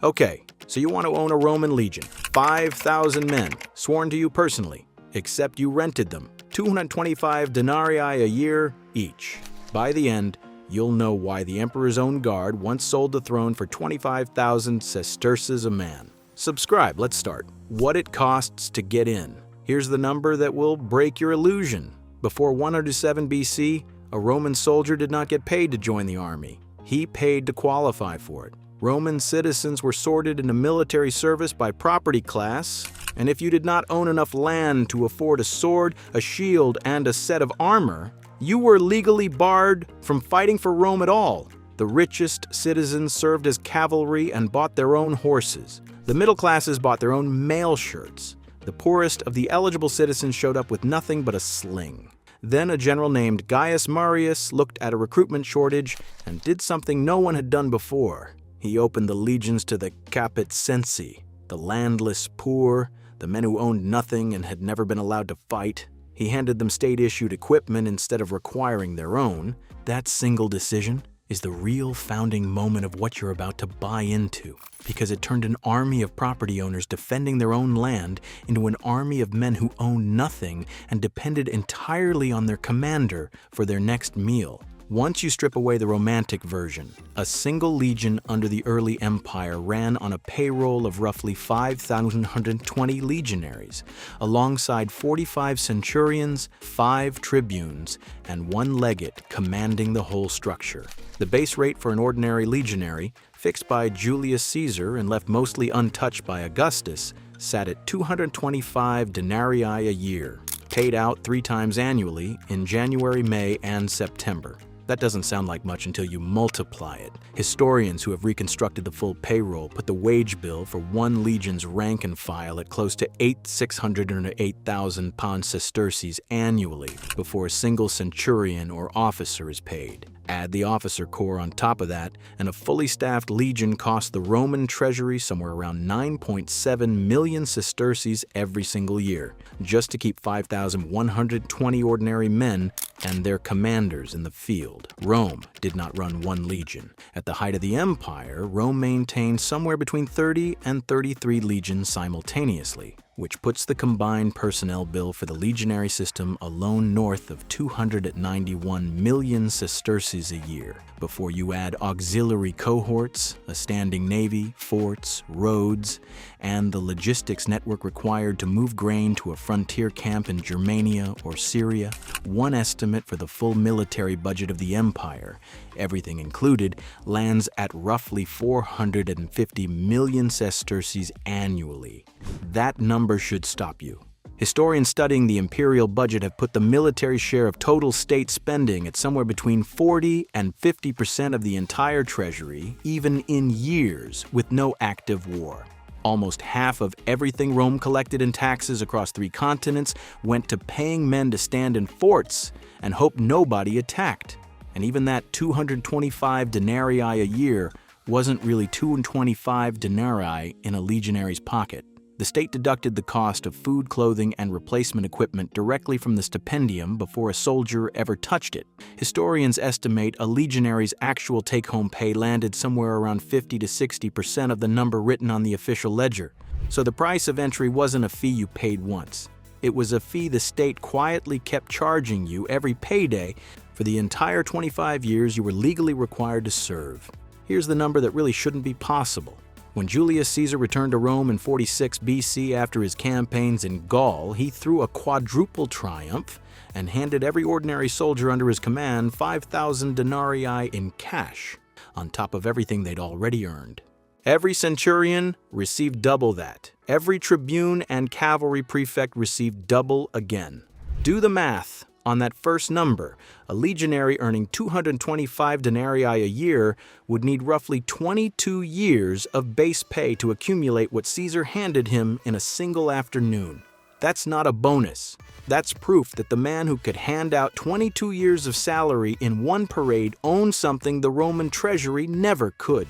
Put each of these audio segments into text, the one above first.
Okay, so you want to own a Roman legion, 5,000 men, sworn to you personally, except you rented them, 225 denarii a year each. By the end, you'll know why the emperor's own guard once sold the throne for 25,000 sesterces a man. Subscribe, let's start. What it costs to get in. Here's the number that will break your illusion. Before 107 BC, a Roman soldier did not get paid to join the army. He paid to qualify for it. Roman citizens were sorted into military service by property class, and if you did not own enough land to afford a sword, a shield, and a set of armor, you were legally barred from fighting for Rome at all. The richest citizens served as cavalry and bought their own horses. The middle classes bought their own mail shirts. The poorest of the eligible citizens showed up with nothing but a sling. Then a general named Gaius Marius looked at a recruitment shortage and did something no one had done before. He opened the legions to the caput sensi, the landless poor, the men who owned nothing and had never been allowed to fight. He handed them state-issued equipment instead of requiring their own. That single decision is the real founding moment of what you're about to buy into, because it turned an army of property owners defending their own land into an army of men who owned nothing and depended entirely on their commander for their next meal. Once you strip away the romantic version, a single legion under the early empire ran on a payroll of roughly 5,120 legionaries, alongside 45 centurions, 5 tribunes, and 1 legate commanding the whole structure. The base rate for an ordinary legionary, fixed by Julius Caesar and left mostly untouched by Augustus, sat at 225 denarii a year, paid out 3 times annually in January, May, and September. That doesn't sound like much until you multiply it. Historians who have reconstructed the full payroll put the wage bill for one legion's rank and file at close to 608,000 pounds sesterces annually before a single centurion or officer is paid. Add the officer corps on top of that, and a fully staffed legion cost the Roman treasury somewhere around 9.7 million sesterces every single year, just to keep 5,120 ordinary men and their commanders in the field. Rome did not run one legion. At the height of the empire, Rome maintained somewhere between 30 and 33 legions simultaneously, which puts the combined personnel bill for the legionary system alone north of 291 million sesterces a year, before you add auxiliary cohorts, a standing navy, forts, roads, and the logistics network required to move grain to a frontier camp in Germania or Syria. One estimate for the full military budget of the empire, everything included, lands at roughly 450 million sesterces annually. That number should stop you. Historians studying the imperial budget have put the military share of total state spending at somewhere between 40 and 50% of the entire treasury, even in years with no active war. Almost half of everything Rome collected in taxes across 3 continents went to paying men to stand in forts and hope nobody attacked. And even that 225 denarii a year wasn't really 225 denarii in a legionary's pocket. The state deducted the cost of food, clothing, and replacement equipment directly from the stipendium before a soldier ever touched it. Historians estimate a legionary's actual take-home pay landed somewhere around 50 to 60% of the number written on the official ledger. So the price of entry wasn't a fee you paid once. It was a fee the state quietly kept charging you every payday for the entire 25 years you were legally required to serve. Here's the number that really shouldn't be possible. When Julius Caesar returned to Rome in 46 BC after his campaigns in Gaul, he threw a quadruple triumph and handed every ordinary soldier under his command 5,000 denarii in cash, on top of everything they'd already earned. Every centurion received double that. Every tribune and cavalry prefect received double again. Do the math on that first number. A legionary earning 225 denarii a year would need roughly 22 years of base pay to accumulate what Caesar handed him in a single afternoon. That's not a bonus. That's proof that the man who could hand out 22 years of salary in one parade owned something the Roman treasury never could: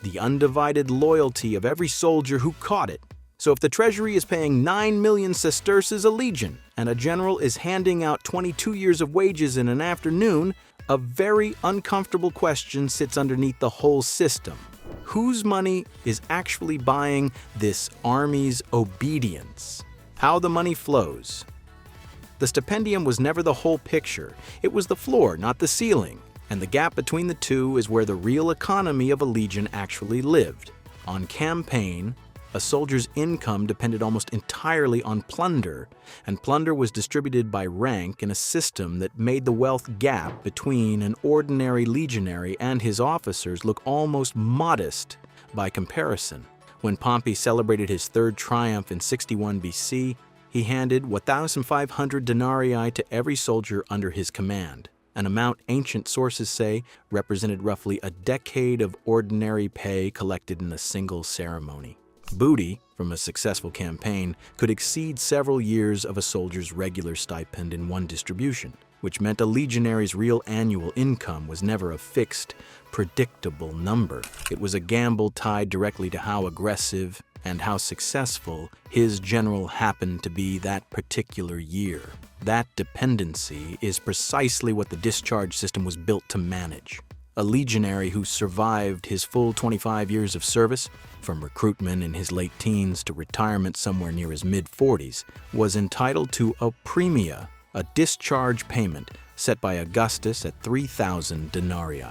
the undivided loyalty of every soldier who caught it. So if the treasury is paying 9 million sesterces a legion, and a general is handing out 22 years of wages in an afternoon, a very uncomfortable question sits underneath the whole system. Whose money is actually buying this army's obedience? How the money flows. The stipendium was never the whole picture. It was the floor, not the ceiling. And the gap between the two is where the real economy of a legion actually lived. On campaign, a soldier's income depended almost entirely on plunder, and plunder was distributed by rank in a system that made the wealth gap between an ordinary legionary and his officers look almost modest by comparison. When Pompey celebrated his third triumph in 61 BC, he handed 1,500 denarii to every soldier under his command, an amount ancient sources say represented roughly a decade of ordinary pay collected in a single ceremony. Booty from a successful campaign could exceed several years of a soldier's regular stipend in one distribution, which meant a legionary's real annual income was never a fixed, predictable number. It was a gamble tied directly to how aggressive and how successful his general happened to be that particular year. That dependency is precisely what the discharge system was built to manage. A legionary who survived his full 25 years of service, from recruitment in his late teens to retirement somewhere near his mid-40s, was entitled to a premia, a discharge payment set by Augustus at 3,000 denarii.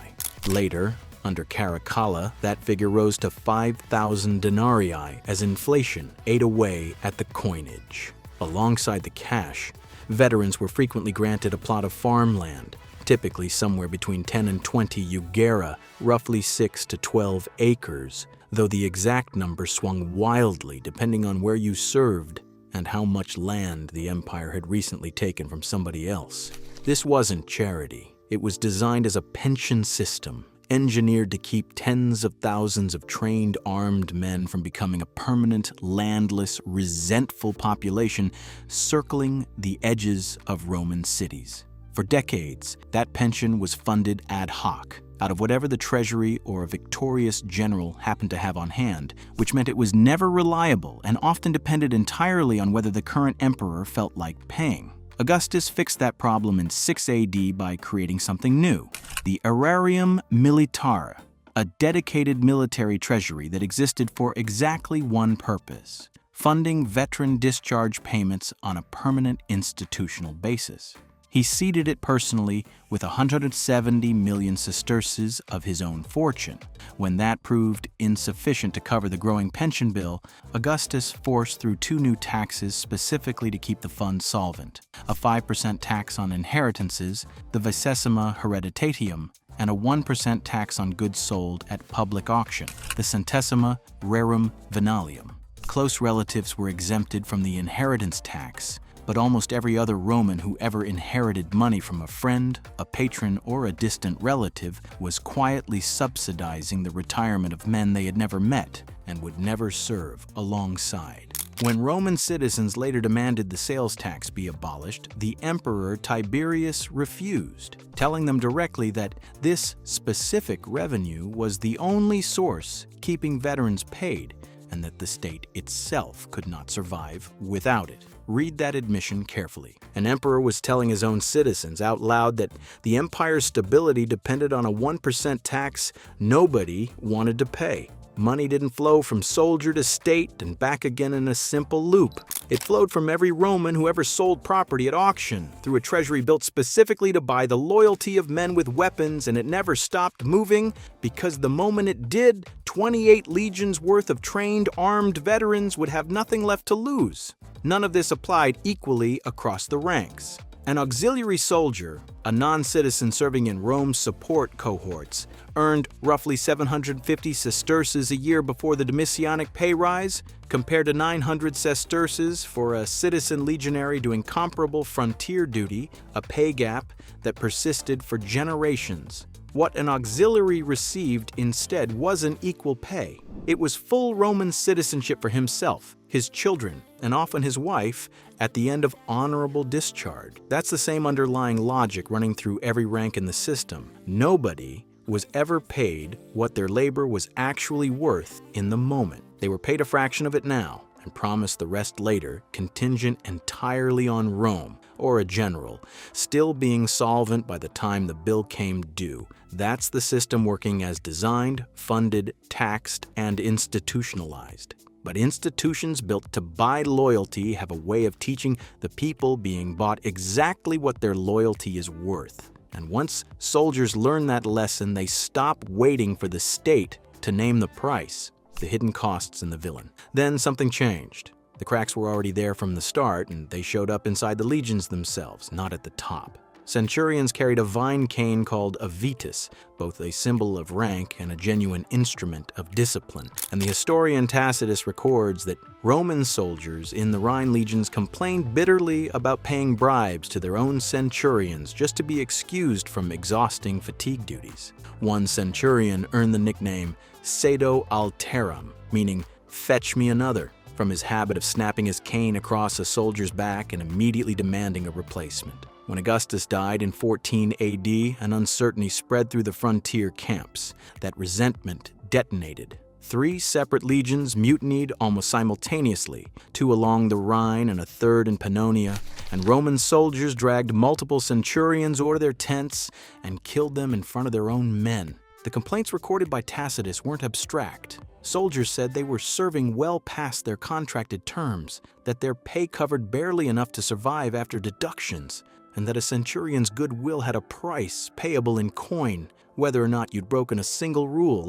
Later, under Caracalla, that figure rose to 5,000 denarii as inflation ate away at the coinage. Alongside the cash, veterans were frequently granted a plot of farmland, typically somewhere between 10 and 20 jugera, roughly 6 to 12 acres, though the exact number swung wildly depending on where you served and how much land the empire had recently taken from somebody else. This wasn't charity. It was designed as a pension system, engineered to keep tens of thousands of trained armed men from becoming a permanent, landless, resentful population circling the edges of Roman cities. For decades, that pension was funded ad hoc, out of whatever the treasury or a victorious general happened to have on hand, which meant it was never reliable and often depended entirely on whether the current emperor felt like paying. Augustus fixed that problem in 6 AD by creating something new, the Aerarium Militare, a dedicated military treasury that existed for exactly one purpose: funding veteran discharge payments on a permanent institutional basis. He seeded it personally with 170 million sesterces of his own fortune. When that proved insufficient to cover the growing pension bill, Augustus forced through 2 new taxes specifically to keep the fund solvent: a 5% tax on inheritances, the vicesima hereditatium, and a 1% tax on goods sold at public auction, the centesima rerum venalium. Close relatives were exempted from the inheritance tax, but almost every other Roman who ever inherited money from a friend, a patron, or a distant relative was quietly subsidizing the retirement of men they had never met and would never serve alongside. When Roman citizens later demanded the sales tax be abolished, the emperor Tiberius refused, telling them directly that this specific revenue was the only source keeping veterans paid, and that the state itself could not survive without it. Read that admission carefully. An emperor was telling his own citizens out loud that the empire's stability depended on a 1% tax nobody wanted to pay. Money didn't flow from soldier to state and back again in a simple loop. It flowed from every Roman who ever sold property at auction, through a treasury built specifically to buy the loyalty of men with weapons, and it never stopped moving because the moment it did, 28 legions worth of trained armed veterans would have nothing left to lose. None of this applied equally across the ranks. An auxiliary soldier, a non-citizen serving in Rome's support cohorts, earned roughly 750 sesterces a year before the Domitianic pay rise, compared to 900 sesterces for a citizen legionary doing comparable frontier duty, a pay gap that persisted for generations. What an auxiliary received instead wasn't equal pay. It was full Roman citizenship for himself, his children, and often his wife, at the end of honorable discharge. That's the same underlying logic running through every rank in the system. Nobody was ever paid what their labor was actually worth in the moment. They were paid a fraction of it now, and promised the rest later, contingent entirely on Rome, or a general, still being solvent by the time the bill came due. That's the system working as designed, funded, taxed, and institutionalized. But institutions built to buy loyalty have a way of teaching the people being bought exactly what their loyalty is worth. And once soldiers learn that lesson, they stop waiting for the state to name the price, the hidden costs in the villain. Then something changed. The cracks were already there from the start, and they showed up inside the legions themselves, not at the top. Centurions carried a vine cane called a vetus, both a symbol of rank and a genuine instrument of discipline. And the historian Tacitus records that Roman soldiers in the Rhine legions complained bitterly about paying bribes to their own centurions just to be excused from exhausting fatigue duties. One centurion earned the nickname Cedo Alterum, meaning "fetch me another," from his habit of snapping his cane across a soldier's back and immediately demanding a replacement. When Augustus died in 14 AD, an uncertainty spread through the frontier camps. That resentment detonated. 3 separate legions mutinied almost simultaneously, 2 along the Rhine and a 3rd in Pannonia, and Roman soldiers dragged multiple centurions or their tents and killed them in front of their own men. The complaints recorded by Tacitus weren't abstract. Soldiers said they were serving well past their contracted terms, that their pay covered barely enough to survive after deductions, and that a centurion's goodwill had a price payable in coin, whether or not you'd broken a single rule.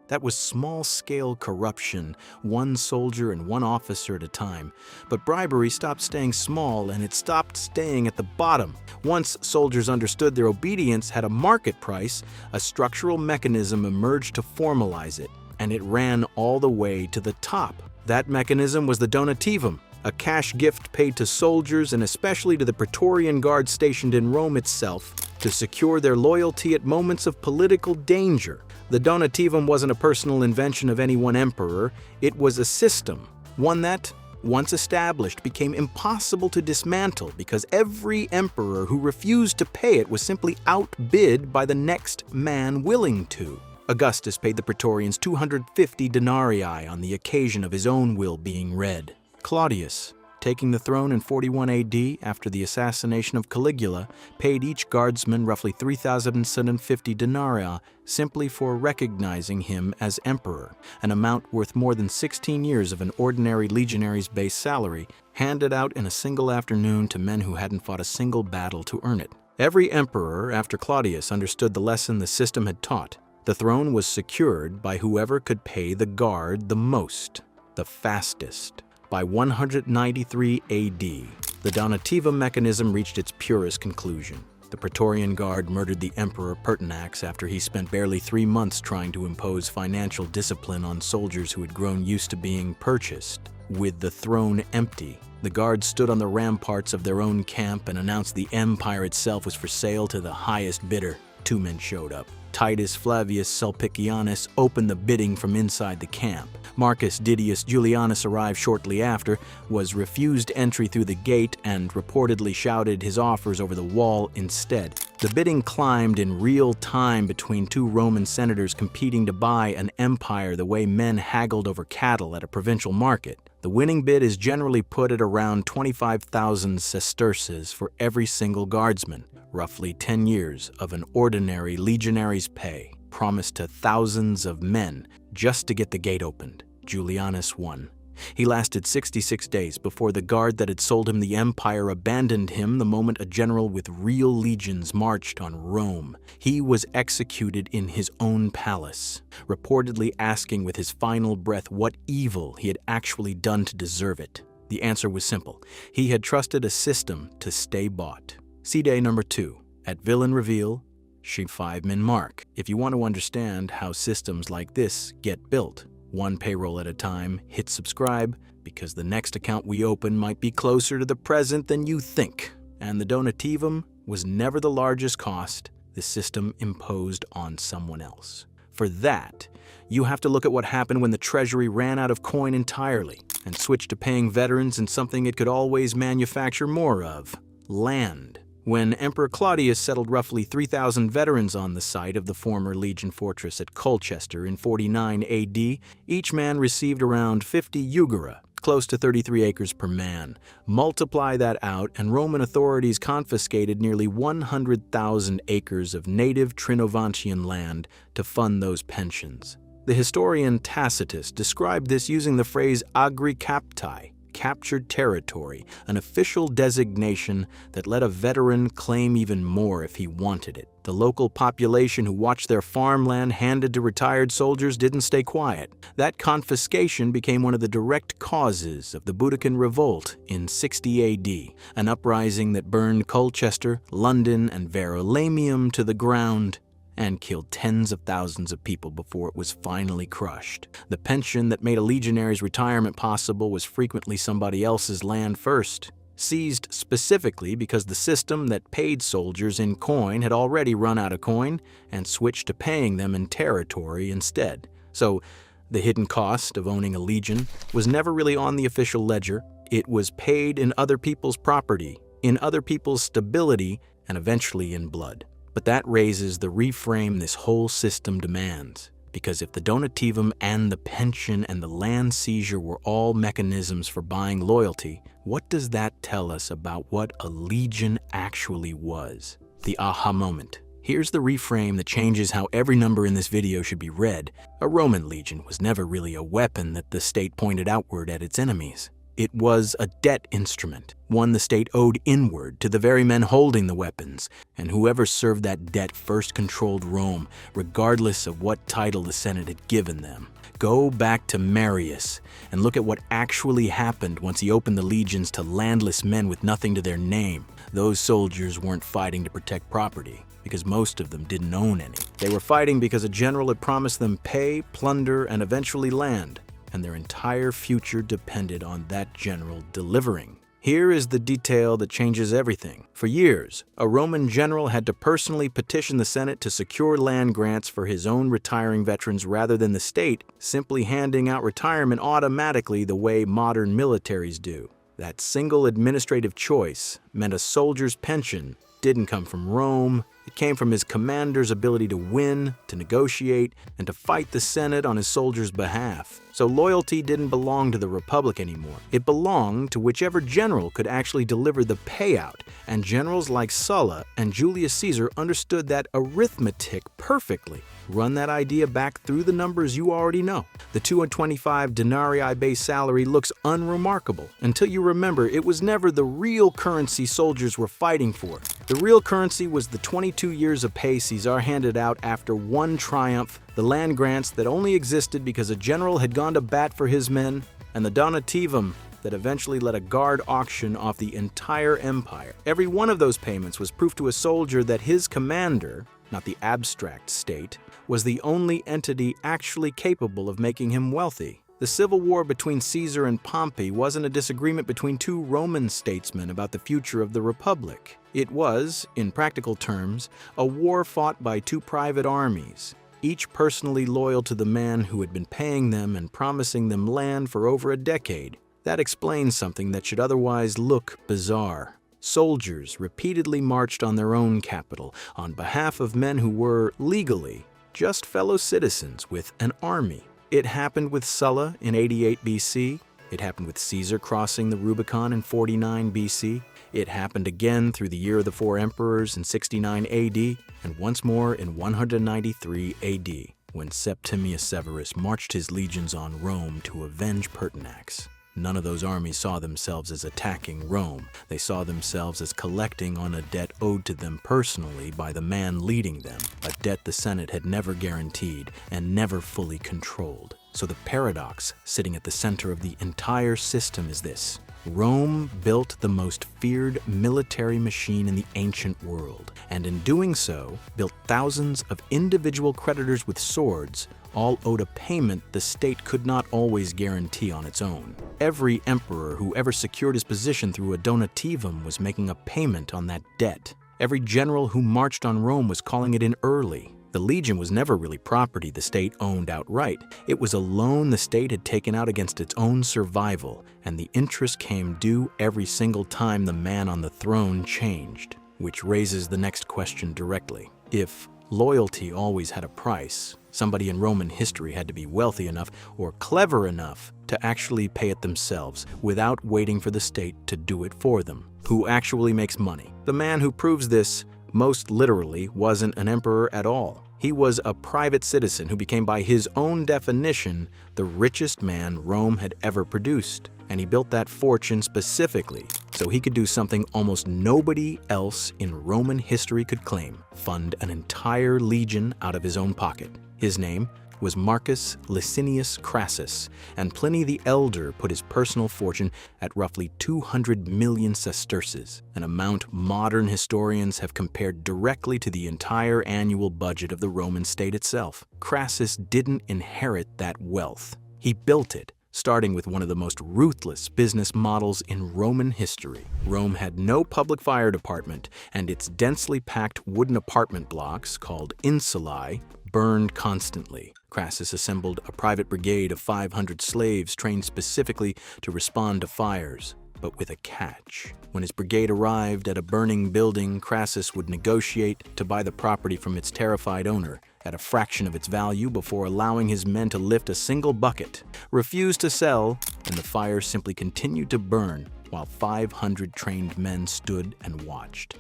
That was small-scale corruption, one soldier and one officer at a time. But bribery stopped staying small, and it stopped staying at the bottom. Once soldiers understood their obedience had a market price, a structural mechanism emerged to formalize it, and it ran all the way to the top. That mechanism was the donativum, a cash gift paid to soldiers and especially to the Praetorian Guard stationed in Rome itself to secure their loyalty at moments of political danger. The donativum wasn't a personal invention of any one emperor, it was a system, one that, once established, became impossible to dismantle because every emperor who refused to pay it was simply outbid by the next man willing to. Augustus paid the Praetorians 250 denarii on the occasion of his own will being read. Claudius, taking the throne in 41 AD after the assassination of Caligula, paid each guardsman roughly 3,750 denarii simply for recognizing him as emperor, an amount worth more than 16 years of an ordinary legionary's base salary, handed out in a single afternoon to men who hadn't fought a single battle to earn it. Every emperor after Claudius understood the lesson the system had taught. The throne was secured by whoever could pay the guard the most, the fastest. By 193 AD, the donativum mechanism reached its purest conclusion. The Praetorian Guard murdered the Emperor Pertinax after he spent barely 3 months trying to impose financial discipline on soldiers who had grown used to being purchased. With the throne empty, the Guards stood on the ramparts of their own camp and announced the empire itself was for sale to the highest bidder. 2 men showed up. Titus Flavius Sulpicianus opened the bidding from inside the camp. Marcus Didius Julianus arrived shortly after, was refused entry through the gate, and reportedly shouted his offers over the wall instead. The bidding climbed in real time between 2 Roman senators competing to buy an empire the way men haggled over cattle at a provincial market. The winning bid is generally put at around 25,000 sesterces for every single guardsman, roughly 10 years of an ordinary legionary's pay, promised to thousands of men just to get the gate opened. Julianus won. He lasted 66 days before the guard that had sold him the empire abandoned him the moment a general with real legions marched on Rome. He was executed in his own palace, reportedly asking with his final breath what evil he had actually done to deserve it. The answer was simple. He had trusted a system to stay bought. See day number 2, at Villain Reveal, Sheet 5 Min Mark, if you want to understand how systems like this get built. One payroll at a time, hit subscribe, because the next account we open might be closer to the present than you think. And the donativum was never the largest cost the system imposed on someone else. For that, you have to look at what happened when the treasury ran out of coin entirely and switched to paying veterans in something it could always manufacture more of: land. When Emperor Claudius settled roughly 3,000 veterans on the site of the former Legion fortress at Colchester in 49 AD, each man received around 50 jugera. close to 33 acres per man. Multiply that out, and Roman authorities confiscated nearly 100,000 acres of native Trinovantian land to fund those pensions. The historian Tacitus described this using the phrase agri captae, captured territory, an official designation that let a veteran claim even more if he wanted it. The local population who watched their farmland handed to retired soldiers didn't stay quiet. That confiscation became one of the direct causes of the Boudiccan Revolt in 60 AD, an uprising that burned Colchester, London, and Verulamium to the ground and killed tens of thousands of people before it was finally crushed. The pension that made a legionary's retirement possible was frequently somebody else's land first, seized specifically because the system that paid soldiers in coin had already run out of coin and switched to paying them in territory instead. So the hidden cost of owning a legion was never really on the official ledger. It was paid in other people's property, in other people's stability, and eventually in blood. But that raises the reframe this whole system demands. Because if the donativum and the pension and the land seizure were all mechanisms for buying loyalty, what does that tell us about what a legion actually was? The aha moment. Here's the reframe that changes how every number in this video should be read. A Roman legion was never really a weapon that the state pointed outward at its enemies. It was a debt instrument, one the state owed inward to the very men holding the weapons, and whoever served that debt first controlled Rome, regardless of what title the Senate had given them. Go back to Marius and look at what actually happened once he opened the legions to landless men with nothing to their name. Those soldiers weren't fighting to protect property, because most of them didn't own any. They were fighting because a general had promised them pay, plunder, and eventually land, and their entire future depended on that general delivering. Here is the detail that changes everything. For years, a Roman general had to personally petition the Senate to secure land grants for his own retiring veterans rather than the state simply handing out retirement automatically the way modern militaries do. That single administrative choice meant a soldier's pension didn't come from Rome. It came from his commander's ability to win, to negotiate, and to fight the Senate on his soldiers' behalf. So loyalty didn't belong to the Republic anymore. It belonged to whichever general could actually deliver the payout, and generals like Sulla and Julius Caesar understood that arithmetic perfectly. Run that idea back through the numbers you already know. The 225 denarii base salary looks unremarkable until you remember it was never the real currency soldiers were fighting for. The real currency was the 22 years of pay Caesar handed out after one triumph, the land grants that only existed because a general had gone to bat for his men, and the donativum that eventually led a guard auction off the entire empire. Every one of those payments was proof to a soldier that his commander, not the abstract state, was the only entity actually capable of making him wealthy. The civil war between Caesar and Pompey wasn't a disagreement between two Roman statesmen about the future of the Republic. It was, in practical terms, a war fought by two private armies, each personally loyal to the man who had been paying them and promising them land for over a decade. That explains something that should otherwise look bizarre. Soldiers repeatedly marched on their own capital on behalf of men who were, legally, just fellow citizens with an army. It happened with Sulla in 88 BC. It happened with Caesar crossing the Rubicon in 49 BC. It happened again through the Year of the Four Emperors in 69 AD, and once more in 193 AD, when Septimius Severus marched his legions on Rome to avenge Pertinax. None of those armies saw themselves as attacking Rome. They saw themselves as collecting on a debt owed to them personally by the man leading them, a debt the Senate had never guaranteed and never fully controlled. So the paradox sitting at the center of the entire system is this. Rome built the most feared military machine in the ancient world, and in doing so, built thousands of individual creditors with swords, all owed a payment the state could not always guarantee on its own. Every emperor who ever secured his position through a donativum was making a payment on that debt. Every general who marched on Rome was calling it in early. The legion was never really property the state owned outright. It was a loan the state had taken out against its own survival, and the interest came due every single time the man on the throne changed. Which raises the next question directly. If Loyalty always had a price. Somebody in Roman history had to be wealthy enough or clever enough to actually pay it themselves without waiting for the state to do it for them. Who actually makes money? The man who proves this most literally wasn't an emperor at all. He was a private citizen who became, by his own definition, the richest man Rome had ever produced. And he built that fortune specifically so he could do something almost nobody else in Roman history could claim: fund an entire legion out of his own pocket. His name was Marcus Licinius Crassus, and Pliny the Elder put his personal fortune at roughly 200 million sesterces, an amount modern historians have compared directly to the entire annual budget of the Roman state itself. Crassus didn't inherit that wealth. He built it, starting with one of the most ruthless business models in Roman history. Rome had no public fire department, and its densely packed wooden apartment blocks, called insulae, burned constantly. Crassus assembled a private brigade of 500 slaves trained specifically to respond to fires, but with a catch. When his brigade arrived at a burning building, Crassus would negotiate to buy the property from its terrified owner at a fraction of its value before allowing his men to lift a single bucket, refused to sell, and the fire simply continued to burn while 500 trained men stood and watched.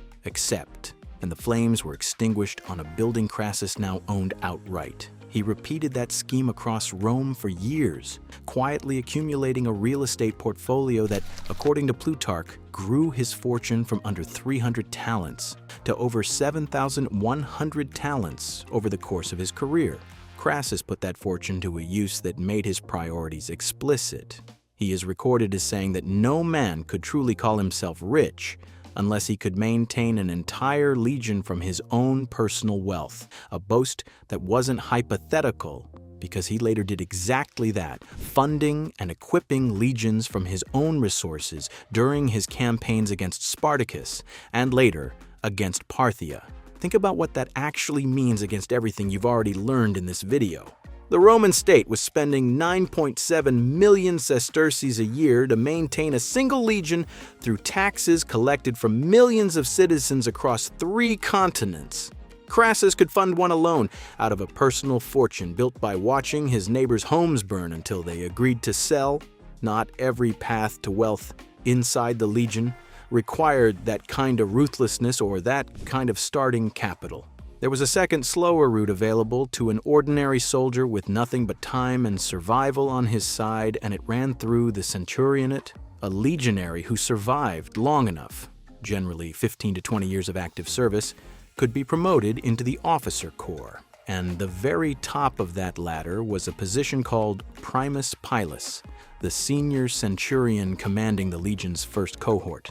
And the flames were extinguished on a building Crassus now owned outright. He repeated that scheme across Rome for years, quietly accumulating a real estate portfolio that, according to Plutarch, grew his fortune from under 300 talents to over 7,100 talents over the course of his career. Crassus put that fortune to a use that made his priorities explicit. He is recorded as saying that no man could truly call himself rich unless he could maintain an entire legion from his own personal wealth, a boast that wasn't hypothetical because he later did exactly that, funding and equipping legions from his own resources during his campaigns against Spartacus and later against Parthia. Think about what that actually means against everything you've already learned in this video. The Roman state was spending 9.7 million sesterces a year to maintain a single legion through taxes collected from millions of citizens across 3 continents. Crassus could fund one alone out of a personal fortune built by watching his neighbors' homes burn until they agreed to sell. Not every path to wealth inside the legion required that kind of ruthlessness or that kind of starting capital. There was a second, slower route available to an ordinary soldier with nothing but time and survival on his side, and it ran through the centurionate. A legionary who survived long enough, generally 15 to 20 years of active service, could be promoted into the officer corps. And the very top of that ladder was a position called primus pilus, the senior centurion commanding the legion's first cohort.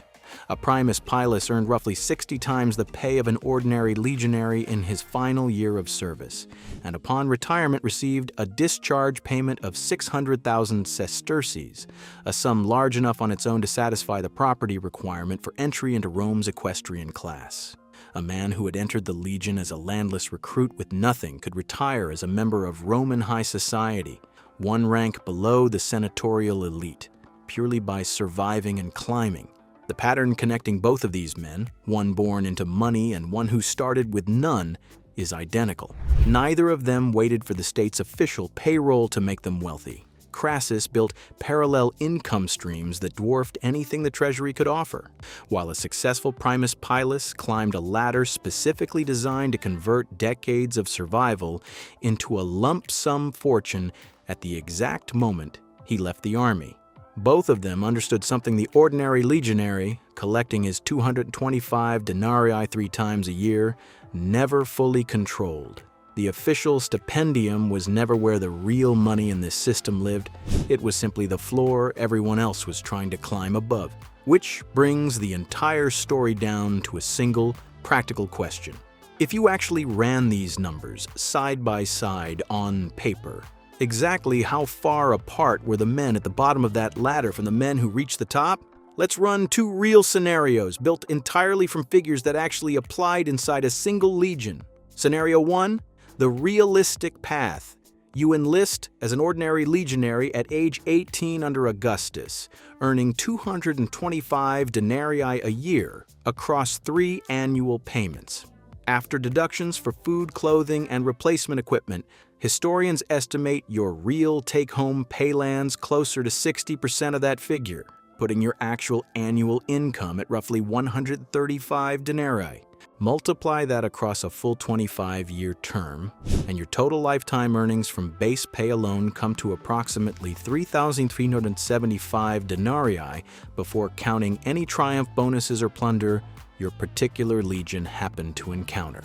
A primus pilus earned roughly 60 times the pay of an ordinary legionary in his final year of service, and upon retirement received a discharge payment of 600,000 sesterces, a sum large enough on its own to satisfy the property requirement for entry into Rome's equestrian class. A man who had entered the legion as a landless recruit with nothing could retire as a member of Roman high society, one rank below the senatorial elite, purely by surviving and climbing. The pattern connecting both of these men, one born into money and one who started with none, is identical. Neither of them waited for the state's official payroll to make them wealthy. Crassus built parallel income streams that dwarfed anything the treasury could offer, while a successful primus pilus climbed a ladder specifically designed to convert decades of survival into a lump sum fortune at the exact moment he left the army. Both of them understood something the ordinary legionary, collecting his 225 denarii 3 times a year, never fully controlled. The official stipendium was never where the real money in this system lived. It was simply the floor everyone else was trying to climb above. Which brings the entire story down to a single, practical question. If you actually ran these numbers side by side on paper, exactly how far apart were the men at the bottom of that ladder from the men who reached the top? Let's run 2 real scenarios built entirely from figures that actually applied inside a single legion. Scenario 1, the realistic path. You enlist as an ordinary legionary at age 18 under Augustus, earning 225 denarii a year across 3 annual payments. After deductions for food, clothing, and replacement equipment, historians estimate your real take-home pay lands closer to 60% of that figure, putting your actual annual income at roughly 135 denarii. Multiply that across a full 25-year term, and your total lifetime earnings from base pay alone come to approximately 3,375 denarii before counting any triumph bonuses or plunder your particular legion happened to encounter.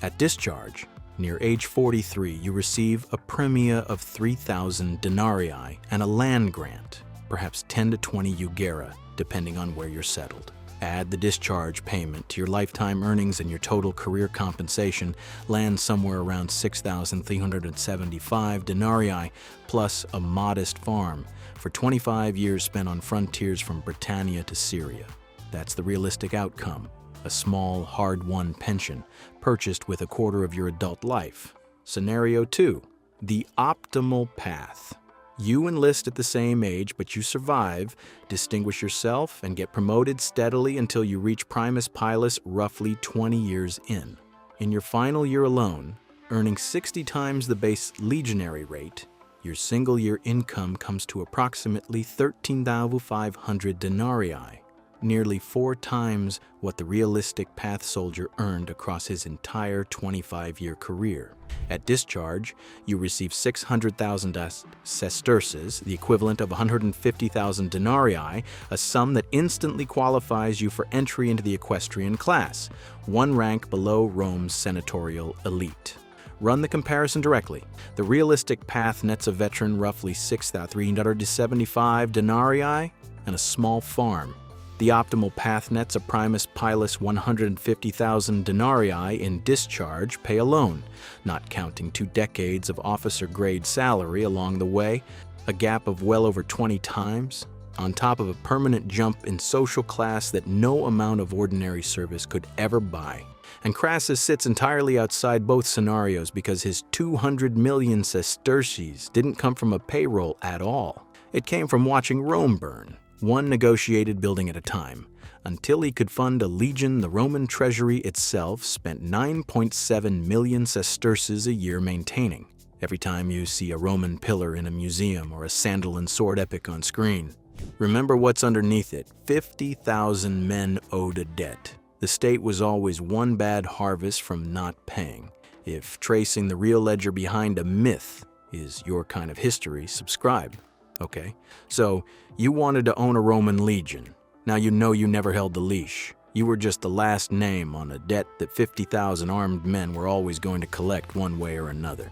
At discharge, near age 43, you receive a premia of 3,000 denarii and a land grant, perhaps 10 to 20 jugera, depending on where you're settled. Add the discharge payment to your lifetime earnings, and your total career compensation lands somewhere around 6,375 denarii, plus a modest farm for 25 years spent on frontiers from Britannia to Syria. That's the realistic outcome, a small, hard-won pension purchased with a quarter of your adult life. Scenario 2, the optimal path. You enlist at the same age, but you survive, distinguish yourself, and get promoted steadily until you reach Primus Pilus roughly 20 years in. In your final year alone, earning 60 times the base legionary rate, your single-year income comes to approximately 13,500 denarii, nearly 4 times what the realistic path soldier earned across his entire 25-year career. At discharge, you receive 600,000 sesterces, the equivalent of 150,000 denarii, a sum that instantly qualifies you for entry into the equestrian class, one rank below Rome's senatorial elite. Run the comparison directly. The realistic path nets a veteran roughly 6,375 denarii and a small farm. The optimal path nets a Primus Pilus 150,000 denarii in discharge pay alone, not counting 2 decades of officer-grade salary along the way, a gap of well over 20 times, on top of a permanent jump in social class that no amount of ordinary service could ever buy. And Crassus sits entirely outside both scenarios because his 200 million sesterces didn't come from a payroll at all. It came from watching Rome burn, one negotiated building at a time. Until he could fund a legion, the Roman treasury itself spent 9.7 million sesterces a year maintaining. Every time you see a Roman pillar in a museum or a sandal and sword epic on screen, remember what's underneath it. 50,000 men owed a debt. The state was always one bad harvest from not paying. If tracing the real ledger behind a myth is your kind of history, subscribe. Okay, so you wanted to own a Roman legion. Now you know you never held the leash. You were just the last name on a debt that 50,000 armed men were always going to collect one way or another.